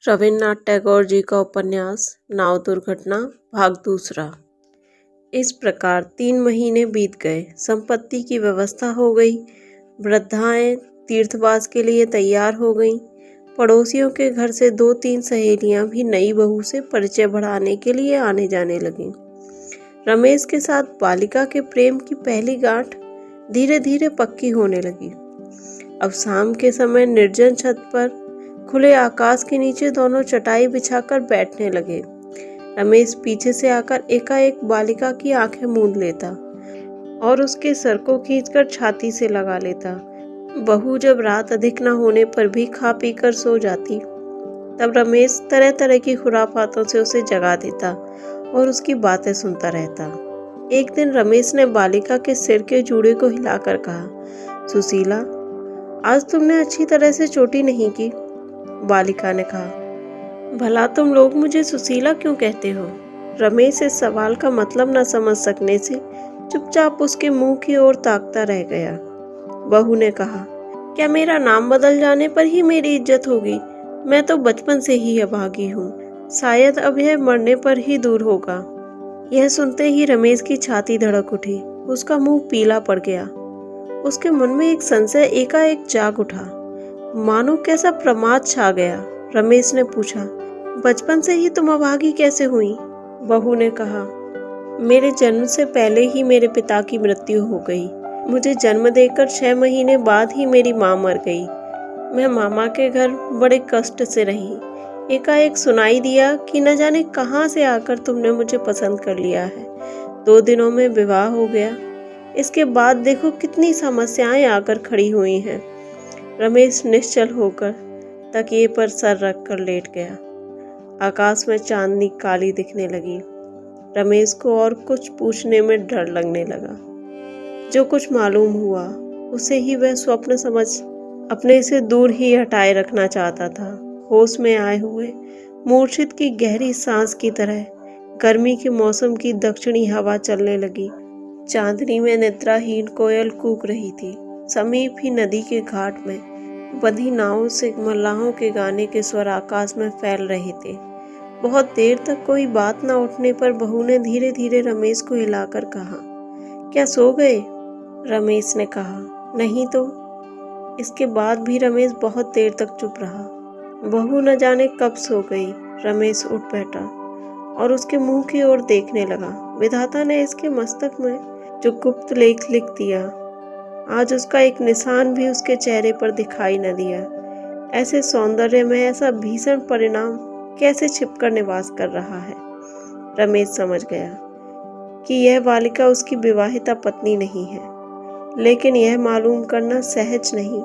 रविन्द्रनाथ टैगोर जी का उपन्यास नाव दुर्घटना भाग दूसरा। इस प्रकार 3 महीने बीत गए। संपत्ति की व्यवस्था हो गई। वृद्धाएं तीर्थवास के लिए तैयार हो गईं। पड़ोसियों के घर से 2-3 सहेलियां भी नई बहू से परिचय बढ़ाने के लिए आने जाने लगीं। रमेश के साथ बालिका के प्रेम की पहली गांठ धीरे धीरे पक्की होने लगी। अब शाम के समय निर्जन छत पर खुले आकाश के नीचे दोनों चटाई बिछाकर बैठने लगे। रमेश पीछे से आकर एकाएक बालिका की आंखें मूंद लेता और उसके सर को खींचकर छाती से लगा लेता। बहू जब रात अधिक न होने पर भी खा पी कर सो जाती, तब रमेश तरह तरह की खुराफातों से उसे जगा देता और उसकी बातें सुनता रहता। एक दिन रमेश ने बालिका के सिर के जूड़े को हिलाकर कहा, सुशीला, आज तुमने अच्छी तरह से चोटी नहीं की। बालिका ने कहा, भला तुम लोग मुझे सुशीला क्यों कहते हो? रमेश इस सवाल का मतलब न समझ सकने से चुपचाप उसके मुंह की ओर ताकता रह गया। बहू ने कहा, क्या मेरा नाम बदल जाने पर ही मेरी इज्जत होगी? मैं तो बचपन से ही अभागी हूँ, शायद अब यह मरने पर ही दूर होगा। यह सुनते ही रमेश की छाती धड़क उठी। उसका मुंह पीला पड़ गया। उसके मन में एक संशय एकाएक जाग उठा, मानो कैसा प्रमाद छा गया। रमेश ने पूछा, बचपन से ही तुम अभागी कैसे हुई? बहू ने कहा, मेरे जन्म से पहले ही मेरे पिता की मृत्यु हो गई। मुझे जन्म देकर 6 महीने बाद ही मेरी माँ मर गई। मैं मामा के घर बड़े कष्ट से रही। एकाएक सुनाई दिया कि न जाने कहाँ से आकर तुमने मुझे पसंद कर लिया है। 2 दिनों में विवाह हो गया। इसके बाद देखो कितनी समस्याएं आकर खड़ी हुई हैं। रमेश निश्चल होकर तकिए पर सर रखकर लेट गया। आकाश में चांदनी काली दिखने लगी। रमेश को और कुछ पूछने में डर लगने लगा। जो कुछ मालूम हुआ उसे ही वह स्वप्न समझ अपने से दूर ही हटाए रखना चाहता था। होश में आए हुए मूर्छित की गहरी सांस की तरह गर्मी के मौसम की दक्षिणी हवा चलने लगी। चांदनी में निद्राहीन कोयल कूक रही थी। समीप ही नदी के घाट में बंधी नावों से मल्लाहों के गाने के स्वर आकाश में फैल रहे थे। बहुत देर तक कोई बात न उठने पर बहू ने धीरे धीरे रमेश को हिलाकर कहा, क्या सो गए? रमेश ने कहा, नहीं तो। इसके बाद भी रमेश बहुत देर तक चुप रहा। बहू न जाने कब सो गई। रमेश उठ बैठा और उसके मुंह की ओर देखने लगा। विधाता ने इसके मस्तक में जो गुप्त लेख लिख दिया, आज उसका एक निशान भी उसके चेहरे पर दिखाई न दिया। ऐसे सौंदर्य में ऐसा भीषण परिणाम कैसे छिपकर निवास कर रहा है? रमेश समझ गया कि यह बालिका उसकी विवाहिता पत्नी नहीं है, लेकिन यह मालूम करना सहज नहीं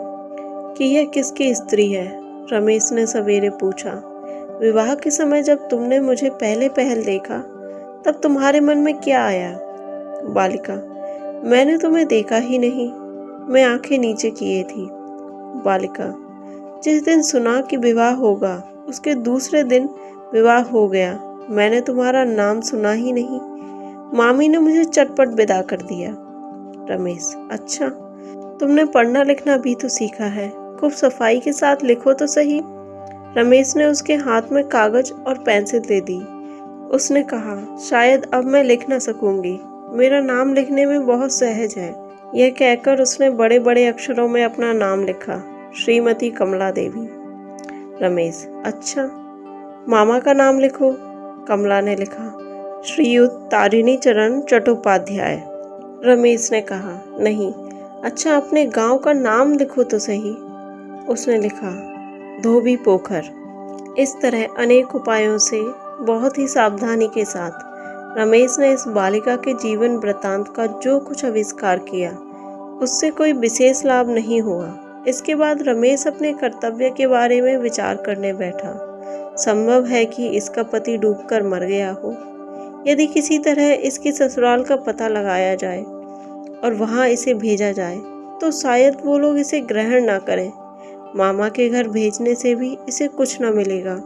कि यह किसकी स्त्री है। रमेश ने सवेरे पूछा, विवाह के समय जब तुमने मुझे पहले पहल देखा, तब तुम्हारे मन में क्या आया? बालिका, मैंने तुम्हें देखा ही नहीं, मैं आंखें नीचे किए थी। बालिका, जिस दिन सुना कि विवाह होगा उसके दूसरे दिन विवाह हो गया। मैंने तुम्हारा नाम सुना ही नहीं, मामी ने मुझे चटपट विदा कर दिया। रमेश, अच्छा, तुमने पढ़ना लिखना भी तो सीखा है, खूब सफाई के साथ लिखो तो सही। रमेश ने उसके हाथ में कागज और पेंसिल दे दी। उसने कहा, शायद अब मैं लिख न सकूंगी, मेरा नाम लिखने में बहुत सहज है। यह कहकर उसने बड़े बड़े अक्षरों में अपना नाम लिखा, श्रीमती कमला देवी। रमेश, अच्छा, मामा का नाम लिखो। कमला ने लिखा, श्रीयुत तारिणी चरण चट्टोपाध्याय। रमेश ने कहा, नहीं, अच्छा अपने गांव का नाम लिखो तो सही। उसने लिखा, धोबी पोखर। इस तरह अनेक उपायों से बहुत ही सावधानी के साथ रमेश ने इस बालिका के जीवन वृत्तांत का जो कुछ आविष्कार किया, उससे कोई विशेष लाभ नहीं हुआ। इसके बाद रमेश अपने कर्तव्य के बारे में विचार करने बैठा। संभव है कि इसका पति डूबकर मर गया हो। यदि किसी तरह इसके ससुराल का पता लगाया जाए और वहां इसे भेजा जाए, तो शायद वो लोग इसे ग्रहण ना करें। मामा के घर भेजने से भी इसे कुछ न मिलेगा।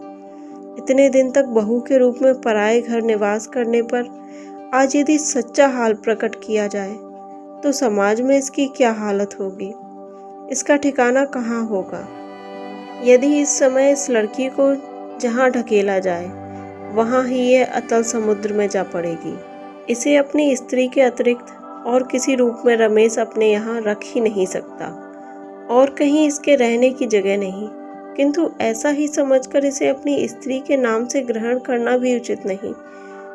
इतने दिन तक बहू के रूप में पराये घर निवास करने पर आज यदि सच्चा हाल प्रकट किया जाए, तो समाज में इसकी क्या हालत होगी? इसका ठिकाना कहाँ होगा? यदि इस समय इस लड़की को जहाँ ढकेला जाए वहाँ ही यह अतल समुद्र में जा पड़ेगी। इसे अपनी स्त्री के अतिरिक्त और किसी रूप में रमेश अपने यहाँ रख ही नहीं सकता और कहीं इसके रहने की जगह नहीं, किंतु ऐसा ही समझकर इसे अपनी स्त्री के नाम से ग्रहण करना भी उचित नहीं।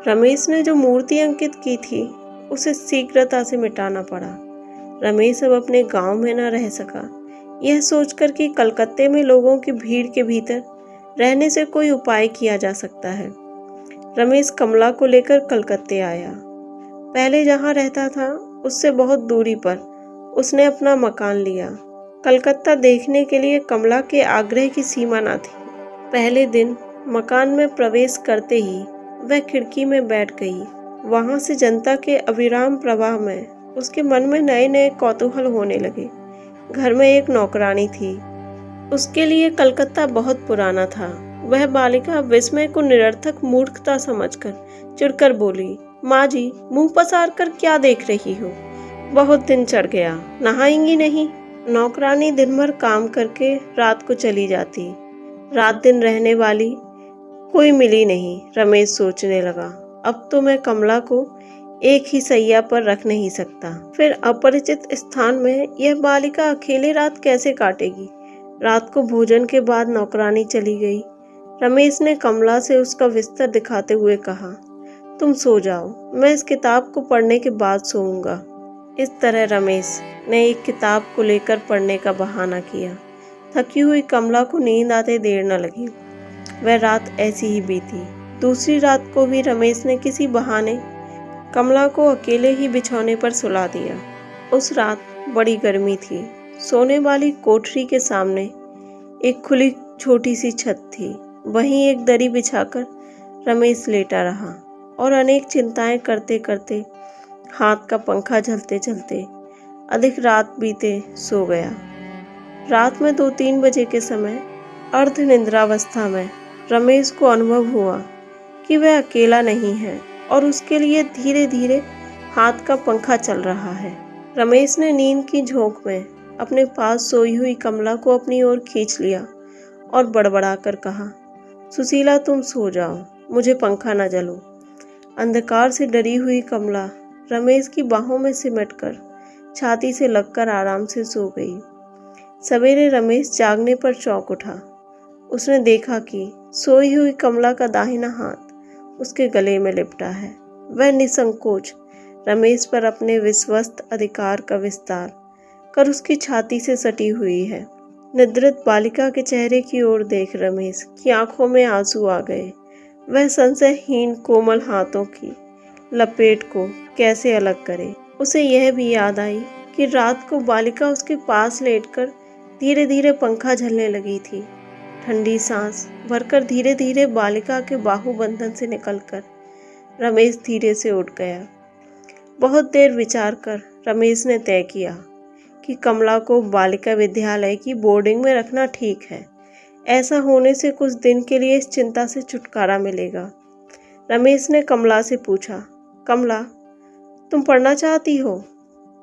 रमेश ने जो मूर्ति अंकित की थी उसे शीघ्रता से मिटाना पड़ा। रमेश अब अपने गांव में न रह सका। यह सोचकर कि कलकत्ते में लोगों की भीड़ के भीतर रहने से कोई उपाय किया जा सकता है, रमेश कमला को लेकर कलकत्ते आया। पहले जहाँ रहता था उससे बहुत दूरी पर उसने अपना मकान लिया। कलकत्ता देखने के लिए कमला के आग्रह की सीमा न थी। पहले दिन मकान में प्रवेश करते ही वह खिड़की में बैठ गई। वहां से जनता के अविराम प्रवाह में उसके मन में नए नए कौतूहल होने लगे। घर में एक नौकरानी थी। उसके लिए कलकत्ता बहुत पुराना था। वह बालिका विस्मय को निरर्थक मूर्खता समझकर चिढ़कर बोली, माँ जी, मुंह पसार कर क्या देख रही हो? बहुत दिन चढ़ गया, नहाएंगी नहीं? नौकरानी दिन भर काम करके रात को चली जाती। रात दिन रहने वाली कोई मिली नहीं। रमेश सोचने लगा, अब तो मैं कमला को एक ही सैया पर रख नहीं सकता। फिर अपरिचित स्थान में यह बालिका अकेले रात कैसे काटेगी? रात को भोजन के बाद नौकरानी चली गई। रमेश ने कमला से उसका बिस्तर दिखाते हुए कहा, तुम सो जाओ, मैं इस किताब को पढ़ने के बाद सोऊंगा। इस तरह रमेश ने एक किताब को लेकर पढ़ने का बहाना किया। थकी हुई कमला को नींद आते देर न लगी। वह रात ऐसी ही बीती। दूसरी रात को भी रमेश ने किसी बहाने कमला को अकेले ही बिछौने पर सुला दिया। उस रात बड़ी गर्मी थी। सोने वाली कोठरी के सामने एक खुली छोटी सी छत थी। वहीं एक दरी बिछाकर रमेश लेटा रहा और अनेक चिंताएं करते करते हाथ का पंखा झलते झलते अधिक रात बीते सो गया। रात में 2-3 बजे के समय अर्ध निद्रावस्था में रमेश को अनुभव हुआ कि वह अकेला नहीं है और उसके लिए धीरे धीरे हाथ का पंखा चल रहा है। रमेश ने नींद की झोंक में अपने पास सोई हुई कमला को अपनी ओर खींच लिया और बड़बड़ा कर कहा, सुशीला, तुम सो जाओ, मुझे पंखा न जलो। अंधकार से डरी हुई कमला रमेश की बाहों में सिमटकर छाती से लगकर आराम से सो गई। सवेरे रमेश जागने पर चौंक उठा। उसने देखा कि सोई हुई कमला का दाहिना हाथ उसके गले में लिपटा है। वह निसंकोच रमेश पर अपने विश्वस्त अधिकार का विस्तार कर उसकी छाती से सटी हुई है। निद्रित बालिका के चेहरे की ओर देख रमेश की आंखों में आंसू आ गए। वह संशयहीन कोमल हाथों की लपेट को कैसे अलग करे। उसे यह भी याद आई कि रात को बालिका उसके पास लेटकर धीरे धीरे पंखा झलने लगी थी। ठंडी सांस भरकर धीरे धीरे बालिका के बाहुबंधन से निकलकर रमेश धीरे से उठ गया। बहुत देर विचार कर रमेश ने तय किया कि कमला को बालिका विद्यालय की बोर्डिंग में रखना ठीक है। ऐसा होने से कुछ दिन के लिए इस चिंता से छुटकारा मिलेगा। रमेश ने कमला से पूछा, कमला, तुम पढ़ना चाहती हो?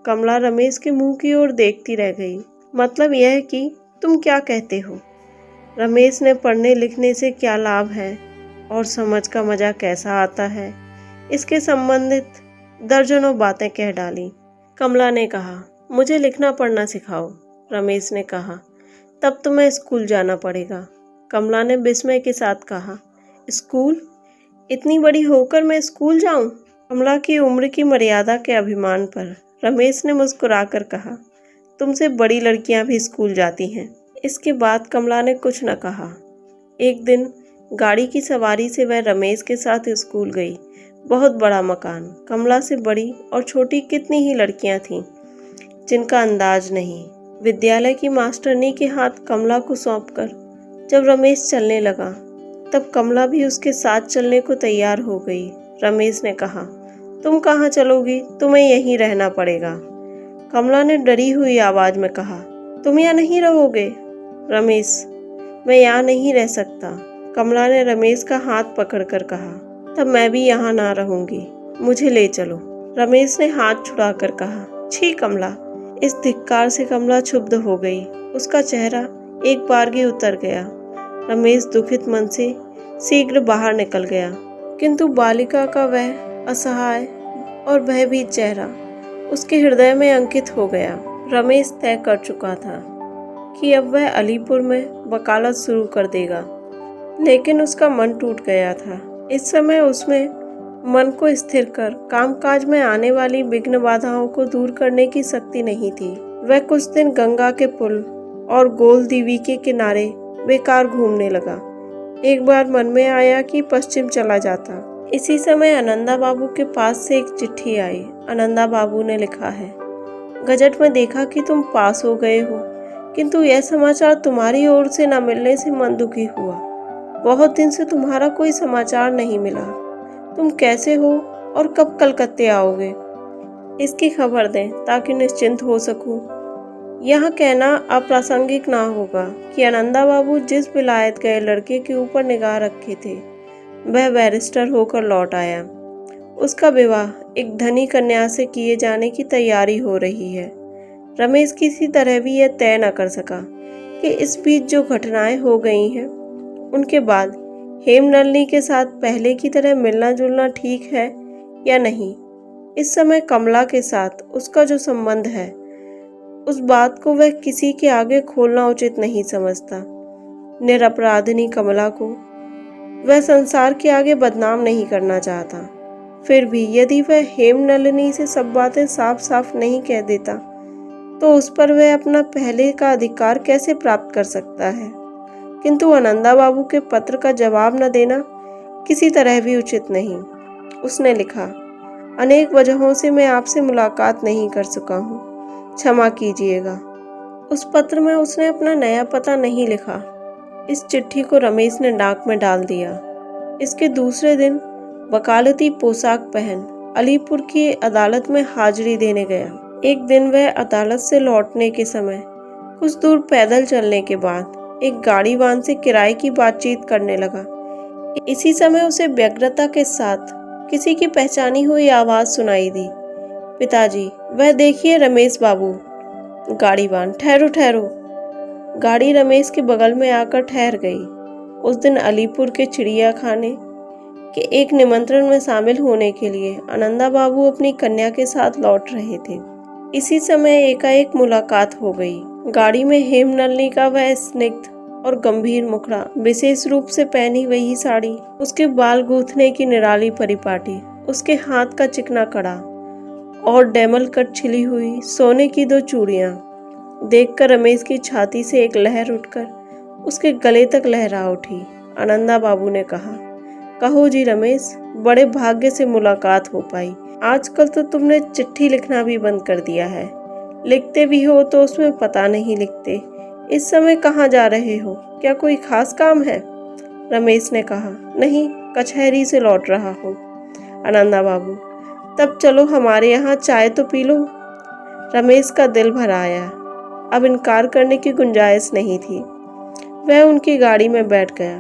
कमला रमेश के मुंह की ओर देखती रह गई। मतलब यह कि तुम क्या कहते हो? रमेश ने पढ़ने लिखने से क्या लाभ है और समझ का मजा कैसा आता है, इसके संबंधित दर्जनों बातें कह डाली। कमला ने कहा, मुझे लिखना पढ़ना सिखाओ। रमेश ने कहा, तब तुम्हें स्कूल जाना पड़ेगा। कमला ने विस्मय के साथ कहा, स्कूल? इतनी बड़ी होकर मैं स्कूल जाऊं? कमला की उम्र की मर्यादा के अभिमान पर रमेश ने मुस्कुराकर कहा, तुमसे बड़ी लड़कियां भी स्कूल जाती हैं। इसके बाद कमला ने कुछ न कहा। एक दिन गाड़ी की सवारी से वह रमेश के साथ स्कूल गई। बहुत बड़ा मकान, कमला से बड़ी और छोटी कितनी ही लड़कियां थीं जिनका अंदाज नहीं। विद्यालय की मास्टरनी के हाथ कमला को सौंपकर जब रमेश चलने लगा तब कमला भी उसके साथ चलने को तैयार हो गई। रमेश ने कहा, तुम कहाँ चलोगी? तुम्हें यहीं रहना पड़ेगा। कमला ने डरी हुई आवाज में कहा, तुम यहाँ नहीं रहोगे? रमेश, मैं यहाँ नहीं रह सकता। कमला ने रमेश का हाथ पकड़कर कहा, तब मैं भी यहाँ ना रहूंगी, मुझे ले चलो। रमेश ने हाथ छुड़ाकर कहा, छी कमला। इस धिक्कार से कमला क्षुब्ध हो गई। उसका चेहरा एक बारगी उतर गया। रमेश दुखित मन से शीघ्र बाहर निकल गया, किंतु बालिका का वह असहाय और भयभीत चेहरा उसके हृदय में अंकित हो गया। रमेश तय कर चुका था कि अब वह अलीपुर में वकालत शुरू कर देगा, लेकिन उसका मन टूट गया था। इस समय उसमें मन को स्थिर कर कामकाज में आने वाली विघ्न बाधाओं को दूर करने की शक्ति नहीं थी। वह कुछ दिन गंगा के पुल और गोल दीवी के किनारे बेकार घूमने लगा। एक बार मन में आया कि पश्चिम चला जाता। इसी समय आनंदा बाबू के पास से एक चिट्ठी आई। आनंदा बाबू ने लिखा है, गजट में देखा कि तुम पास हो गए हो, किंतु यह समाचार तुम्हारी ओर से न मिलने से मन दुखी हुआ। बहुत दिन से तुम्हारा कोई समाचार नहीं मिला। तुम कैसे हो और कब कलकत्ते आओगे, इसकी खबर दें ताकि निश्चिंत हो सकूं। यह कहना अप्रासंगिक ना होगा कि आनंदा बाबू जिस विलायत गए लड़के के ऊपर निगाह रखे थे वह बैरिस्टर होकर लौट आया। उसका विवाह एक धनी कन्या से किए जाने की तैयारी हो रही है। रमेश किसी तरह भी यह तय न कर सका कि इस बीच जो घटनाएं हो गई हैं उनके बाद हेमनलिनी के साथ पहले की तरह मिलना जुलना ठीक है या नहीं। इस समय कमला के साथ उसका जो संबंध है उस बात को वह किसी के आगे खोलना उचित नहीं समझता। निरपराधिनी कमला को वह संसार के आगे बदनाम नहीं करना चाहता। फिर भी यदि वह हेमनलिनी से सब बातें साफ साफ नहीं कह देता तो उस पर वह अपना पहले का अधिकार कैसे प्राप्त कर सकता है। किंतु आनंदा बाबू के पत्र का जवाब न देना किसी तरह भी उचित नहीं। उसने लिखा, अनेक वजहों से मैं आपसे मुलाकात नहीं कर सका हूँ, क्षमा कीजिएगा। उस पत्र में उसने अपना नया पता नहीं लिखा। इस चिट्ठी को रमेश ने डाक में डाल दिया। इसके दूसरे दिन वकालती पोशाक पहन अलीपुर की अदालत में हाजिरी देने गया। एक दिन वह अदालत से लौटने के समय कुछ दूर पैदल चलने के बाद एक गाड़ीवान से किराए की बातचीत करने लगा। इसी समय उसे व्यग्रता के साथ किसी की पहचानी हुई आवाज सुनाई दी, पिताजी, वह देखिए रमेश बाबू। गाड़ीवान, ठहरो ठहरो। गाड़ी रमेश के बगल में आकर ठहर गई। उस दिन अलीपुर के चिड़िया खाने के एक निमंत्रण में शामिल होने के लिए आनंदा बाबू अपनी कन्या के साथ लौट रहे थे। इसी समय एकाएक मुलाकात हो गई। गाड़ी में हेमनलिनी का वह स्निग्ध और गंभीर मुखड़ा, विशेष रूप से पहनी वही साड़ी, उसके बाल गूंथने की निराली परिपाटी, उसके हाथ का चिकना कड़ा और डेमल कट छिली हुई सोने की 2 चूड़ियां देखकर रमेश की छाती से एक लहर उठकर उसके गले तक लहरा उठी। आनंदा बाबू ने कहा, कहो जी रमेश, बड़े भाग्य से मुलाकात हो पाई। आजकल तो तुमने चिट्ठी लिखना भी बंद कर दिया है। लिखते भी हो तो उसमें पता नहीं लिखते। इस समय कहाँ जा रहे हो, क्या कोई खास काम है? रमेश ने कहा, नहीं, कचहरी से लौट रहा हूँ। आनंदा बाबू, तब चलो हमारे यहाँ चाय तो पी लो। रमेश का दिल भर आया। अब इनकार करने की गुंजाइश नहीं थी। वह उनकी गाड़ी में बैठ गया।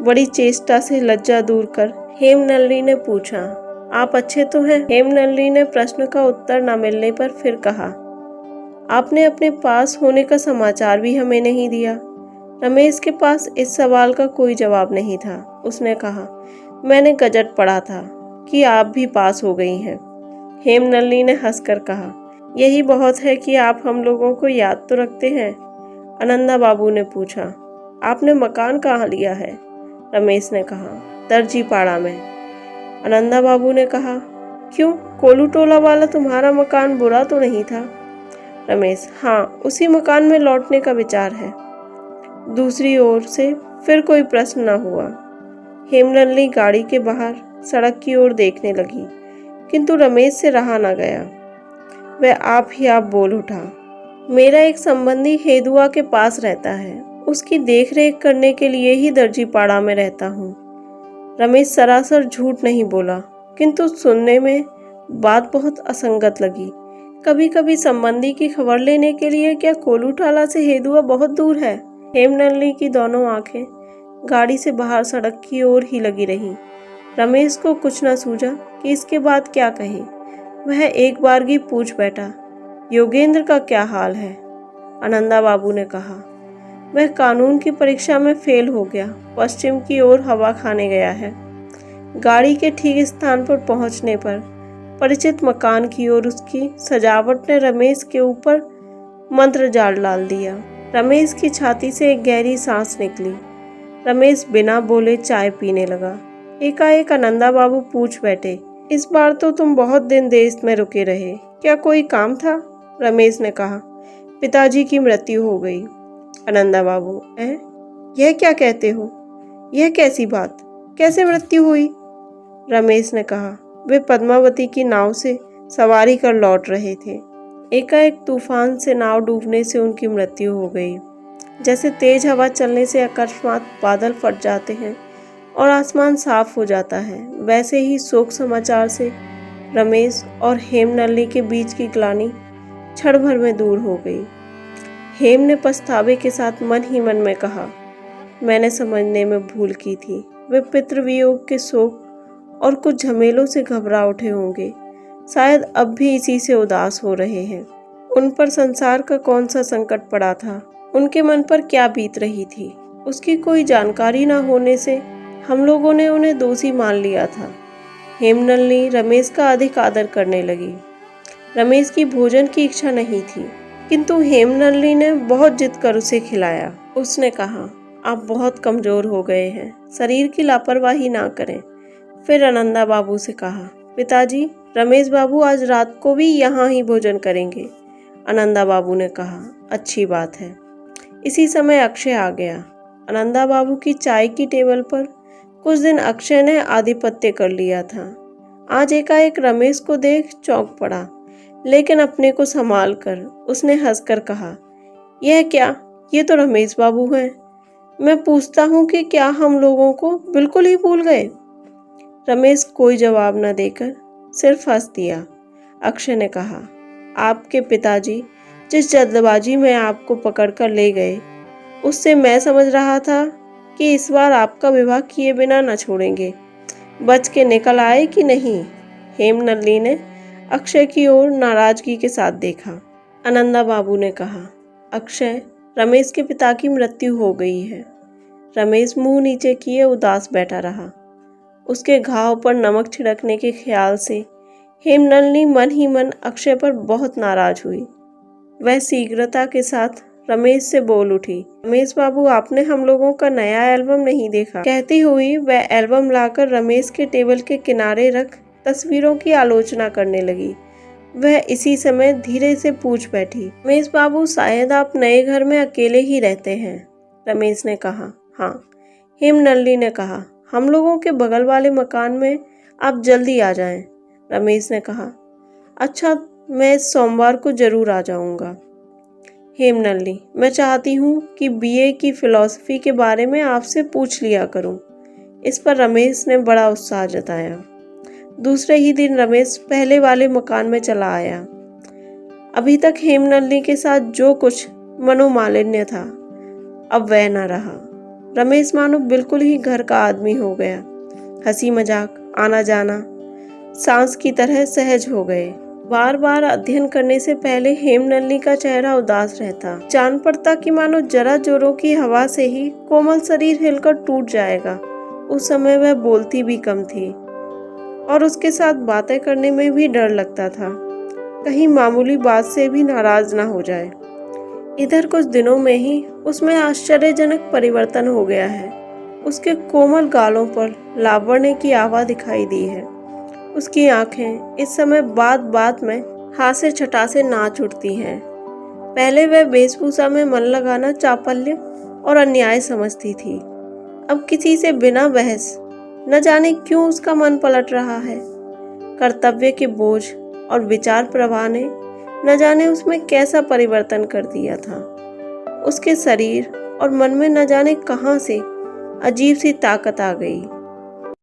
बड़ी चेष्टा से लज्जा दूर कर हेमनलिनी ने पूछा, आप अच्छे तो हैं? हेमनलिनी ने प्रश्न का उत्तर न मिलने पर फिर कहा, आपने अपने पास होने का समाचार भी हमें नहीं दिया। रमेश के पास इस सवाल का कोई जवाब नहीं था। उसने कहा, मैंने गजट पढ़ा था कि आप भी पास हो गई हैं। हेमनलिनी ने हंसकर कहा, यही बहुत है कि आप हम लोगों को याद तो रखते हैं। आनंदा बाबू ने पूछा, आपने मकान कहाँ लिया है? रमेश ने कहा, दर्जीपाड़ा में। आनंदा बाबू ने कहा, क्यों, कोलू टोला वाला तुम्हारा मकान बुरा तो नहीं था? रमेश, हाँ, उसी मकान में लौटने का विचार है। दूसरी ओर से फिर कोई प्रश्न न हुआ। हेमनलिनी गाड़ी के बाहर सड़क की ओर देखने लगी, किंतु रमेश से रहा न गया। वह आप ही आप बोल उठा, मेरा एक संबंधी हेदुआ के पास रहता है, उसकी देखरेख करने के लिए ही दर्जीपाड़ा में रहता हूँ। रमेश सरासर झूठ नहीं बोला, किंतु सुनने में बात बहुत असंगत लगी। कभी कभी संबंधी की खबर लेने के लिए क्या कोलूटाला से हेदुआ बहुत दूर है? हेमनलिनी की दोनों आंखें गाड़ी से बाहर सड़क की ओर ही लगी रहीं। रमेश को कुछ न सूझा कि इसके बाद क्या कहे। वह एक बारगी पूछ बैठा, योगेंद्र का क्या हाल है? आनंदा बाबू ने कहा, वह कानून की परीक्षा में फेल हो गया, पश्चिम की ओर हवा खाने गया है। गाड़ी के ठीक स्थान पर पहुंचने पर परिचित मकान की ओर उसकी सजावट ने रमेश के ऊपर मंत्र जाल डाल दिया। रमेश की छाती से एक गहरी सांस निकली। रमेश बिना बोले चाय पीने लगा। एकाएक आनंदा बाबू पूछ बैठे, इस बार तो तुम बहुत दिन देश में रुके रहे, क्या कोई काम था? रमेश ने कहा, पिताजी की मृत्यु हो गई। आनंदा बाबू, यह क्या कहते हो? यह कैसी बात? कैसे मृत्यु हुई? रमेश ने कहा, वे पद्मावती की नाव से सवारी कर लौट रहे थे। एकाएक तूफान से नाव डूबने से उनकी मृत्यु हो गई। जैसे तेज हवा चलने से अकस्मात बादल फट जाते हैं और आसमान साफ हो जाता है, वैसे ही शोक समाचार से रमेश और हेमनलिनी के बीच की ग्लानि क्षण भर में दूर हो गई। हेम ने पछतावे के साथ मन ही मन में कहा, मैंने समझने में भूल की थी। वे पितृवियोग के शोक और कुछ झमेलों से घबरा उठे होंगे, शायद अब भी इसी से उदास हो रहे हैं। उन पर संसार का कौन सा संकट पड़ा था, उनके मन पर क्या बीत रही थी, उसकी कोई जानकारी न होने से हम लोगों ने उन्हें दोषी मान लिया था। हेमनलिनी रमेश का अधिक आदर करने लगी। रमेश की भोजन की इच्छा नहीं थी, किंतु हेमनलिनी ने बहुत जिद कर उसे खिलाया। उसने कहा, आप बहुत कमजोर हो गए हैं, शरीर की लापरवाही ना करें। फिर आनंदा बाबू से कहा, पिताजी, रमेश बाबू आज रात को भी यहाँ ही भोजन करेंगे। आनंदा बाबू ने कहा, अच्छी बात है। इसी समय अक्षय आ गया। आनंदा बाबू की चाय की टेबल पर कुछ दिन अक्षय ने आधिपत्य कर लिया था। आज एकाएक रमेश को देख चौंक पड़ा, लेकिन अपने को संभाल कर उसने हंसकर कहा, यह क्या, ये तो रमेश बाबू हैं। मैं पूछता हूँ कि क्या हम लोगों को बिल्कुल ही भूल गए? रमेश कोई जवाब न देकर सिर्फ हंस दिया। अक्षय ने कहा, आपके पिताजी जिस जल्दबाजी में आपको पकड़कर ले गए, उससे मैं समझ रहा था कि इस बार आपका विवाह किए बिना न छोड़ेंगे। बच के निकल आए कि नहीं? हेमनलिनी ने अक्षय की ओर नाराजगी के साथ देखा। आनंदा बाबू ने कहा, अक्षय, रमेश के पिता की मृत्यु हो गई है। रमेश मुंह नीचे किए उदास बैठा रहा। उसके घाव पर नमक छिड़कने के ख्याल से हेमनलिनी मन ही मन अक्षय पर बहुत नाराज हुई। वह शीघ्रता के साथ रमेश से बोल उठी, रमेश बाबू, आपने हम लोगों का नया एल्बम नहीं देखा? कहती हुई वह एल्बम लाकर रमेश के टेबल के किनारे रख तस्वीरों की आलोचना करने लगी। वह इसी समय धीरे से पूछ बैठी, रमेश बाबू, शायद आप नए घर में अकेले ही रहते हैं? रमेश ने कहा, हाँ। हेमनलिनी ने कहा, हम लोगों के बगल वाले मकान में आप जल्दी आ जाएं। रमेश ने कहा, अच्छा, मैं सोमवार को जरूर आ जाऊंगा। हेमनलिनी, मैं चाहती हूँ कि बीए की फिलॉसफी के बारे में आपसे पूछ लिया करूँ। इस पर रमेश ने बड़ा उत्साह जताया। दूसरे ही दिन रमेश पहले वाले मकान में चला आया। अभी तक हेमनलिनी के साथ जो कुछ मनोमालिन्य था, अब वह न रहा। रमेश मानो बिल्कुल ही घर का आदमी हो गया। हंसी मजाक, आना जाना सांस की तरह सहज हो गए। बार बार अध्ययन करने से पहले हेमनलिनी का चेहरा उदास रहता। जान पड़ता कि मानो जरा जोरों की हवा से ही कोमल शरीर हिलकर टूट जाएगा। उस समय वह बोलती भी कम थी और उसके साथ बातें करने में भी डर लगता था, कहीं मामूली बात से भी नाराज ना हो जाए। इधर कुछ दिनों में ही उसमें आश्चर्यजनक परिवर्तन हो गया है। उसके कोमल गालों पर लावण्य की आभा दिखाई दी है। उसकी आंखें इस समय बात बात में हास्य छटा से नाच उठती हैं। पहले वह वेशभूषा में मन लगाना चापल्य और अन्याय समझती थी। अब किसी से बिना बहस न जाने क्यों उसका मन पलट रहा है। कर्तव्य के बोझ और विचार प्रवाह ने न जाने उसमें कैसा परिवर्तन कर दिया था। उसके शरीर और मन में न जाने कहां से अजीब सी ताकत आ गई।